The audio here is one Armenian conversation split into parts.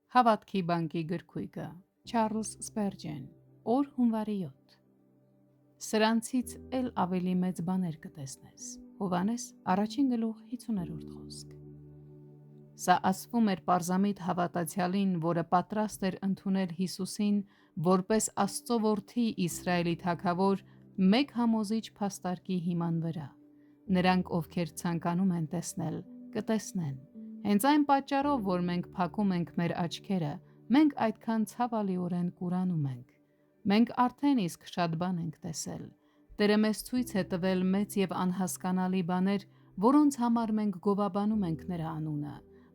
Հավատքի բանկի գրքույկը Չարլզ Սպերջեն Օր հունվարի 7 Սրանցից էլ ավելի մեծ բաներ կտեսնես Հովհաննես 1:50 խոսք Սա ասվում էր պարզամիտ հավատացյալին, որը պատրաստ էր ընդունել Հիսուսին որպես Աստծո որդի Իսրայելի թագավոր մեկ համոզիչ փաստարկի հիման վրա Նրանք, ովքեր ցանկանում են տեսնել, կտեսնեն Հենց այն պատճառով, որ մենք փակում ենք մեր աչքերը, մենք այդքան ցավալիորեն կուրանում ենք։ Մենք արդեն իսկ շատ բան ենք տեսել։ Տերը մեզ ցույց է տվել մեծ եւ անհասկանալի բաներ, որոնց համար մենք գովաբանում ենք նրա անունը,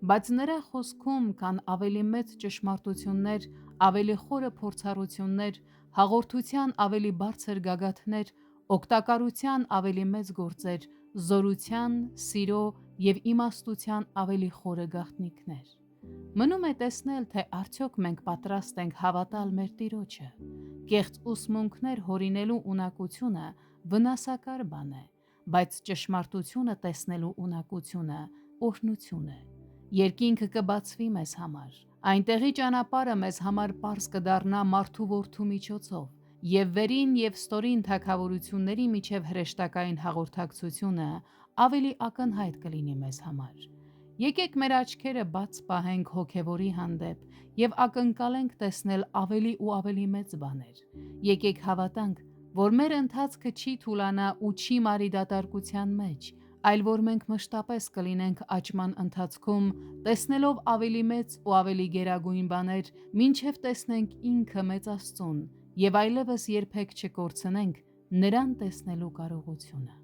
բայց նրա խոսքում կան ավելի մեծ ճշմարտություններ, ավելի խորը փորձառություններ, հաղորդության ավելի բարձր գագաթներ, օգտակարության ավելի մեծ գործեր, զորության, սիրո և իմաստության ավելի խորը գաղտնիքներ։ Մնում է տեսնել, թե արդյոք մենք պատրաստ ենք հավատալ մեր Տիրոջը։ Կեղծ ուսմունքներ հորինելու ունակությունը վնասակար բան է, բայց ճշմարտությունը տեսնելու ունակությունը օրհնություն է։ Երկինքը կբացվի մեզ համար, այնտեղի ճանապարհը մեզ համար պարզ կդառնա մարդու որդու միջոցով, և վերին և ստորին թագավորությունների միջև հրեշտակային հաղորդակցությունը ավելի ակնհայտ կլինի մեզ համար։ Եկեք մեր աչքերը բաց պահենք հոգևորի հանդեպ և ակնկալենք տեսնել ավելի ու ավելի մեծ բաներ։ Եկեք հավատանք, որ մեր ընթացքը չի թուլանա ու չի մարի դատարկության մեջ, այլ որ մենք մշտապես կլինենք աճման ընթացքում, տեսնելով ավելի մեծ ու ավելի գերագույն բաներ, մինչև տեսնենք ինքը մեծ Աստծուն և այլևս երբեք չկորցնենք Նրան տեսնելու կարողությունը։